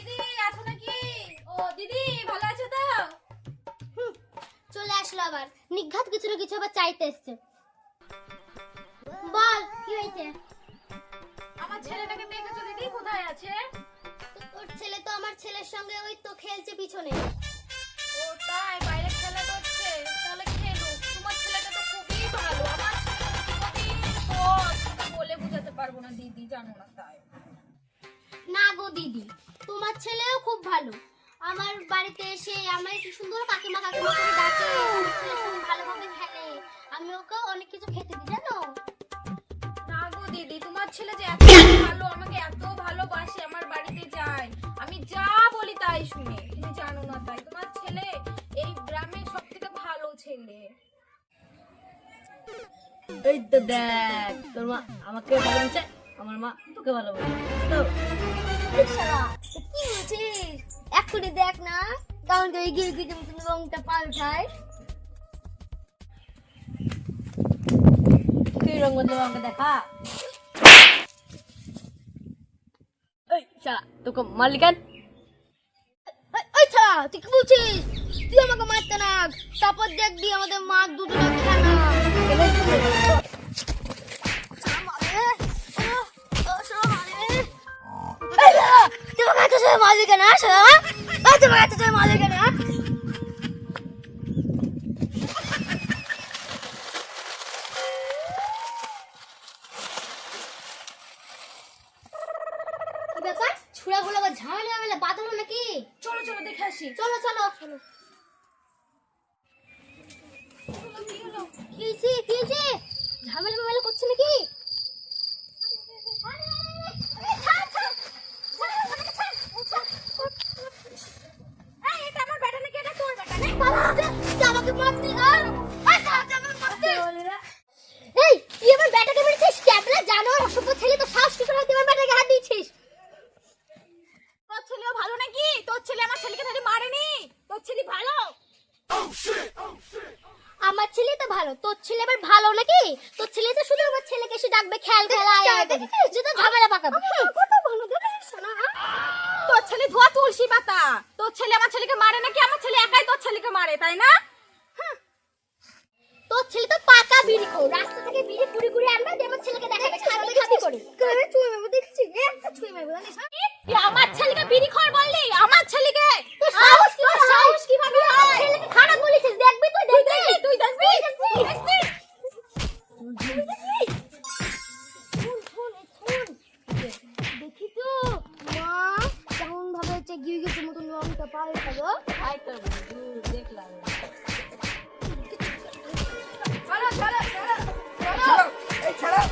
দিদি আছো নাকি? ও দিদি ভালো আছো তো? চলে আসলো আবার নিঘাত কিছু না কিছু আবার চাইতে এসছে। বল কি হয়েছে? আমার ছেলেটাকে দেখেছো দিদি কোথায় আছে? তোর ছেলে তো আমার ছেলের সঙ্গে ওই তো খেলছে পিছনে। ও তাই বাইরে খেলা করছে, তাহলে খেলুক। তোমার ছেলেটা তো খুবই ভালো, আমার ছেলেটা বলে বোঝাতে পারবো না দিদি, জানো না তাই। না গো দিদি, তোমার ছেলেও খুব ভালো। আমার বাড়িতে এসে আমার কি সুন্দর কাকিমা কাকিমা করে ডাকে, আমার ছেলে খুব ভালোভাবে খেলে। আমি ওকে অনেক কিছু খেতে দিই জানো। না গো দিদি, তোমার ছেলে যে এত ভালো, আমাকে এত ভালোবাসে, আমার বাড়িতে যায়, আমি যা বলি তাই শুনে। তুমি জানো না তাই, তোমার ছেলে এই গ্রামের সবথেকে ভালো ছেলে। এই তো দেখ, তোর মা আমাকে ভালোবাসে, আমার মা তোকে ভালোবাসে তো। শালা কি বলছিস? এক্ষুনি দেখ না কেমন করে গিয়ে গিয়ে তুমি রংটা পাল্টায়। কি রঙ বদলে আমাকে দেখা। এই শালা তোকে মালিকান। ওই ছাড়া তুই কি বলছিস? তুই আমাকে মারতে না, তারপর দেখবি আমাদের মা দুটো খানা। মালিক না মালিক না। ব্যাপার ছুড়া গুলো ঝামেলা ঝামেলা বাঁধানো নাকি? চলো চলো দেখে আসি। চলো চলো চলো। কি হয়েছে? ঝামেলা মামেলা করছে নাকি? আমাকে মারতে এই তুই আমার ব্যাটাকে মেরেছিস? ক্যাবলা জানোয়ার অসভ্য ছেলে, তো সাহস কি করে তুই আমার ব্যাটাকে হাত দিয়েছিস? তোর ছেলেও ভালো নাকি? তোর ছেলে আমার ছেলেকে ধরে মারেনি? তোর ছেলে ভালো? আমার ছেলে তো ভালো, তোর ছেলে আবার ভালো নাকি? তোর ছেলে তো শুধু আমার ছেলেকে এসে ডাকবে খেল খেলা যেটা ঝামেলা পাকাবে। কত ভালো দেখিস না? তোর ছেলে ধোয়া তুলসী পাতা। তোর ছেলে আমার ছেলেকে মারে নাকি? আমার ছেলে একাই তোর ছেলেকে মারে, তাই না? তোর ছেলে তো পাকা বিড়ি খো, রাস্তা থেকে বিড়ি কুড়ি কুড়ি আনবে, দিয়ে আমার ছেলেকে দেখাবে খাবি খাবি করে। করে চুই মারবো দেখছি, একটা চুই মারবো জানিস না? তুই আমার ছেলেকে বিড়ি খোর বললি? আমার ছেলেকে তোর সাহস কিভাবে হয়? ছেলেকে খারাপ বলেছিস, দেখবি তুই দেখবি তুই দেখবি দেখবি। দেখি তো মা কেমন ভাবে হচ্ছে গিয়ে গেছে মতন রংটা পাল্টাবো। আই তো দেখলাম। চলো চলো চলো ছাড়ো, এই ছাড়ো,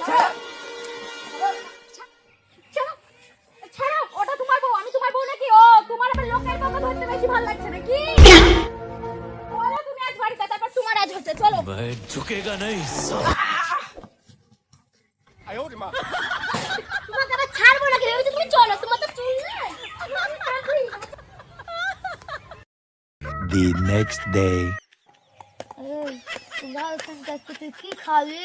ছাড়ো। চলো ছাড়ো। ওটা তোমার বউ, আমি তোমার বউ নাকি? ও তোমার আবার লোকের বউকে ধরতে বেশি ভালো লাগছে নাকি? বলো তুমি আজ বাড়িতে, তারপর তোমার আজ হচ্ছে। চলো। मैं झुकेगा नहीं साला। তোমাকে আবার ছাড়বো না, ভেবেছো তুমি? চলো, তোমার তো চুল নাই। The next day. তুই কি খাবি?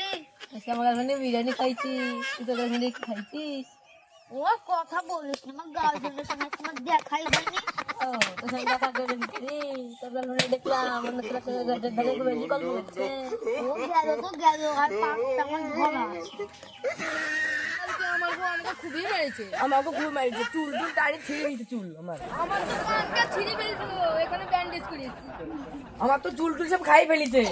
আজকে আমার গার্লফ্রেন্ডে বিরিয়ানি খাইছি, তুই তোর গার্লফ্রেন্ডে কি খাইছিস? ও কথা বলিস না, আমার গার্লফ্রেন্ডের সঙ্গে তোমার দেখাই হয়নি। ও তোর সঙ্গে দেখা করে নিচ্ছি, তোর গার্লফ্রেন্ডে দেখলাম অন্য ছেলে তোর গার্লফ্রেন্ড ধরে খুব বেশি গল্প করছে। ও গেল তো গেল, আর পাঁচটা আমার ধরা। আমার বউ আমাকে খুবই মেরেছে। আমাকে খুব মারিছে, চুল টুল দাড়ি ছিঁড়ে দিয়েছে চুল আমার। আমার তো কানটা ছিঁড়ে ফেলছো, এখানে ব্যান্ডেজ করিস। আমার তো চুল টুল সব খাই ফেলিছে।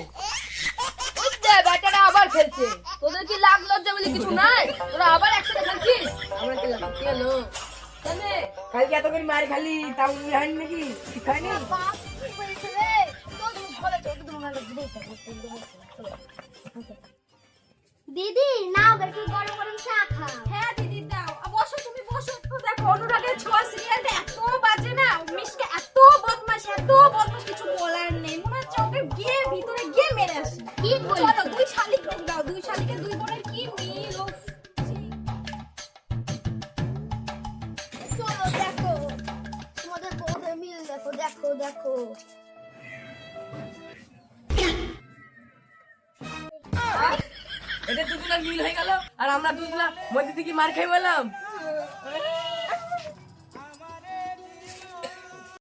বাচ্চাটা আবার খেলছে। তোদের কি লাগ লজ্জা বলে কিছু নাই? তোরা আবার একসাথে খেলছিস? আমরা খেলাম, কি হলো? কালকে এত করে মার খালি, তাও হয়নি নাকি? ঠিক হয়নি? বাপ কি বলছে রে? তোর ঘরে চল, তোমার দিদি নাও একটু গরম গরম চা খাও। হ্যাঁ দিদি দাও। বসো তুমি বসো। দেখো অনুরাগের ছোঁয়া সিরিয়ালটা এত বাজে না, মিশকে এত বদমাশ কিছু বলার নেই। মনে হচ্ছে ওকে গিয়ে ভিতরে গিয়ে মেরে আসি। কি বলিস? চলো দুই শালিক দাও, দুই শালিকে দুই বোনের কি মিল। উফ। চলো দেখো তোমাদের বউদের মিল, দেখো দেখো দেখো। এটা দুজনের মিল হয়ে গেল, আর আমরা দুজনা মধ্যে থেকে মার খাই বললাম।